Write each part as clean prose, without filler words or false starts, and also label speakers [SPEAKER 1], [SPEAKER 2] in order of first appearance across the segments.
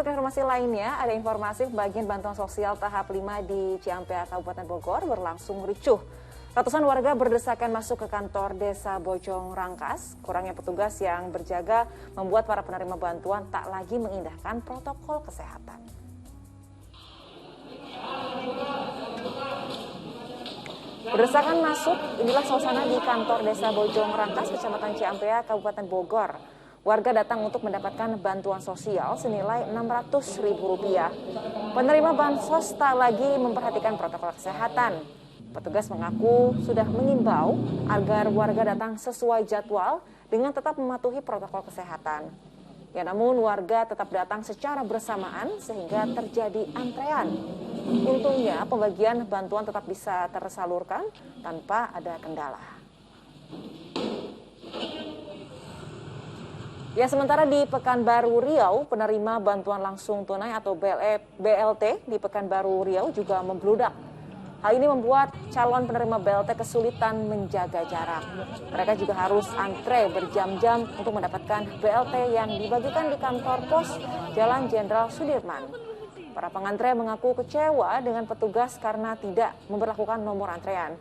[SPEAKER 1] Berlanjut ke informasi lainnya, ada informasi pembagian bantuan sosial tahap 5 di Ciampea, Kabupaten Bogor berlangsung ricuh. Ratusan warga berdesakan masuk ke kantor Desa Bojong Rangkas. Kurangnya petugas yang berjaga membuat para penerima bantuan tak lagi mengindahkan protokol kesehatan. Berdesakan masuk, inilah suasana di kantor Desa Bojong Rangkas, Kecamatan Ciampea, Kabupaten Bogor. Warga datang untuk mendapatkan bantuan sosial senilai Rp600.000. Penerima bansos tak lagi memperhatikan protokol kesehatan. Petugas mengaku sudah mengimbau agar warga datang sesuai jadwal dengan tetap mematuhi protokol kesehatan. Ya, namun warga tetap datang secara bersamaan sehingga terjadi antrean. Untungnya pembagian bantuan tetap bisa tersalurkan tanpa ada kendala. Ya, sementara di Pekanbaru Riau, penerima bantuan langsung tunai atau BLT di Pekanbaru Riau juga membludak. Hal ini membuat calon penerima BLT kesulitan menjaga jarak. Mereka juga harus antre berjam-jam untuk mendapatkan BLT yang dibagikan di kantor pos Jalan Jenderal Sudirman. Para pengantre mengaku kecewa dengan petugas karena tidak memberlakukan nomor antrean.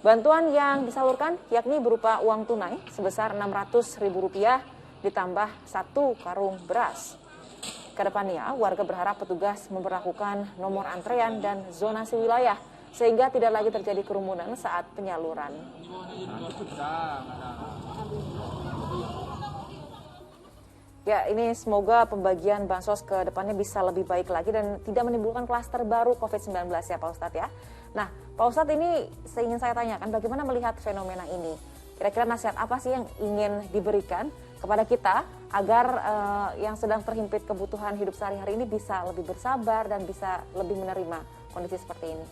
[SPEAKER 1] Bantuan yang disalurkan yakni berupa uang tunai sebesar Rp600.000 ditambah 1 karung beras. Kedepannya, warga berharap petugas memberlakukan nomor antrean dan zonasi wilayah sehingga tidak lagi terjadi kerumunan saat penyaluran. Ya, ini semoga pembagian bansos ke depannya bisa lebih baik lagi dan tidak menimbulkan klaster baru COVID-19 ya Pak Ustadz ya. Nah, Pak Ustadz ini ingin saya tanyakan bagaimana melihat fenomena ini? Kira-kira nasihat apa sih yang ingin diberikan kepada kita agar yang sedang terhimpit kebutuhan hidup sehari-hari ini bisa lebih bersabar dan bisa lebih menerima kondisi seperti ini?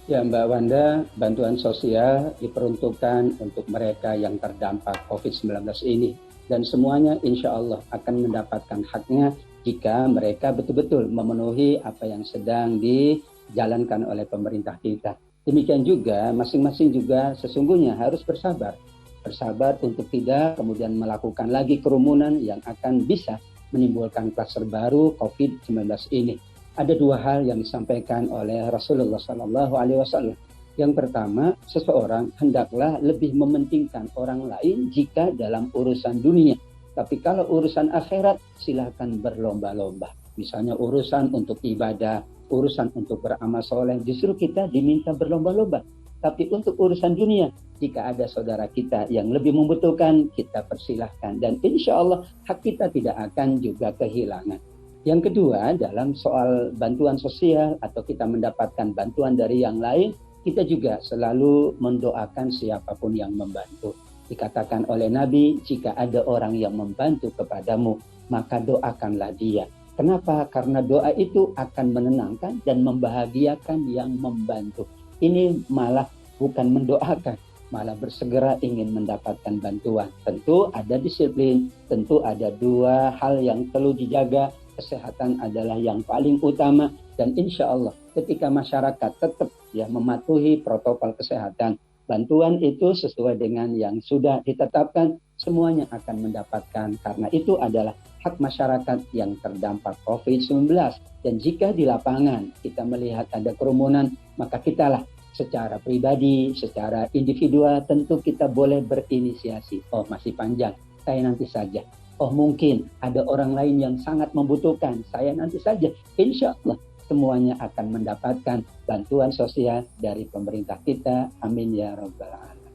[SPEAKER 2] Ya Mbak Wanda, bantuan sosial diperuntukkan untuk mereka yang terdampak COVID-19 ini. Dan semuanya insya Allah akan mendapatkan haknya jika mereka betul-betul memenuhi apa yang sedang dijalankan oleh pemerintah kita. Demikian juga masing-masing juga sesungguhnya harus bersabar. Bersabar untuk tidak kemudian melakukan lagi kerumunan yang akan bisa menimbulkan klaster baru COVID-19 ini. Ada dua hal yang disampaikan oleh Rasulullah SAW. Yang pertama, seseorang hendaklah lebih mementingkan orang lain jika dalam urusan dunia. Tapi kalau urusan akhirat, silakan berlomba-lomba. Misalnya urusan untuk ibadah, urusan untuk beramal soleh, justru kita diminta berlomba-lomba. Tapi untuk urusan dunia, jika ada saudara kita yang lebih membutuhkan, kita persilahkan. Dan insya Allah hak kita tidak akan juga kehilangan. Yang kedua, dalam soal bantuan sosial atau kita mendapatkan bantuan dari yang lain, kita juga selalu mendoakan siapapun yang membantu. Dikatakan oleh Nabi, jika ada orang yang membantu kepadamu, maka doakanlah dia. Kenapa? Karena doa itu akan menenangkan dan membahagiakan yang membantu. Ini malah bukan mendoakan, malah bersegera ingin mendapatkan bantuan. Tentu ada disiplin, tentu ada dua hal yang perlu dijaga. Kesehatan adalah yang paling utama dan insya Allah ketika masyarakat tetap mematuhi protokol kesehatan, bantuan itu sesuai dengan yang sudah ditetapkan, semuanya akan mendapatkan karena itu adalah hak masyarakat yang terdampak COVID-19. Dan jika di lapangan kita melihat ada kerumunan, maka kitalah secara pribadi, secara individual tentu kita boleh berinisiasi. Oh masih panjang, saya nanti saja. Oh mungkin ada orang lain yang sangat membutuhkan, saya nanti saja. Insya Allah semuanya akan mendapatkan bantuan sosial dari pemerintah kita. Amin ya Rabbal Alamin.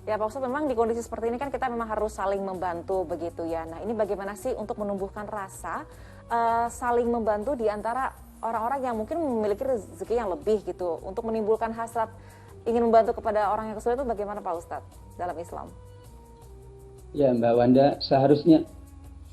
[SPEAKER 1] Ya Pak Ustadz, memang di kondisi seperti ini kan kita memang harus saling membantu begitu ya. Nah ini bagaimana sih untuk menumbuhkan rasa saling membantu di antara orang-orang yang mungkin memiliki rezeki yang lebih gitu. Untuk menimbulkan hasrat ingin membantu kepada orang yang kesulitan itu bagaimana Pak Ustadz dalam Islam?
[SPEAKER 2] Ya Mbak Wanda, seharusnya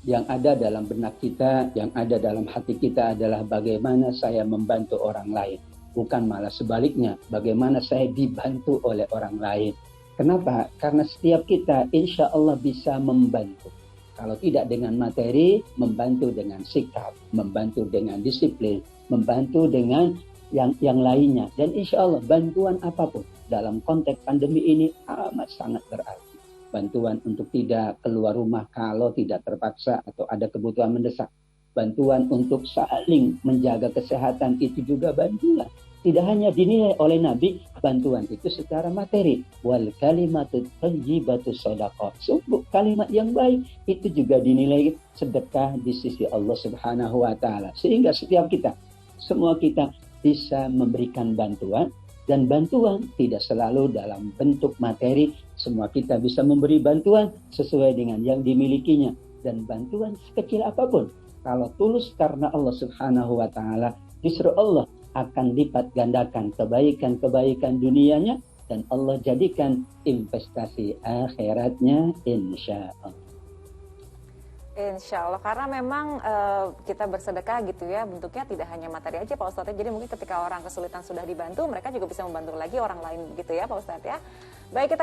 [SPEAKER 2] yang ada dalam benak kita, yang ada dalam hati kita adalah bagaimana saya membantu orang lain. Bukan malah sebaliknya, bagaimana saya dibantu oleh orang lain. Kenapa? Karena setiap kita insya Allah bisa membantu. Kalau tidak dengan materi, membantu dengan sikap, membantu dengan disiplin, membantu dengan yang lainnya. Dan insya Allah bantuan apapun dalam konteks pandemi ini amat sangat berarti. bantuan untuk tidak keluar rumah kalau tidak terpaksa atau ada kebutuhan mendesak, bantuan untuk saling menjaga kesehatan, itu juga bantuan. Tidak hanya dinilai oleh Nabi, bantuan itu secara materi. Wal kalimatut thayyibatu shadaqah. Sungguh kalimat yang baik itu juga dinilai sedekah di sisi Allah Subhanahu wa taala. Sehingga setiap kita, semua kita bisa memberikan bantuan, dan bantuan tidak selalu dalam bentuk materi. Semua kita bisa memberi bantuan sesuai dengan yang dimilikinya, dan bantuan sekecil apapun kalau tulus karena Allah Subhanahu wa taala, justru Allah akan lipat gandakan kebaikan-kebaikan dunianya, dan Allah jadikan investasi akhiratnya, insya Allah.
[SPEAKER 1] Insya Allah, karena memang kita bersedekah gitu ya, bentuknya tidak hanya materi aja Pak Ustadz. Jadi mungkin ketika orang kesulitan sudah dibantu, mereka juga bisa membantu lagi orang lain gitu ya Pak Ustadz ya. Baik, kita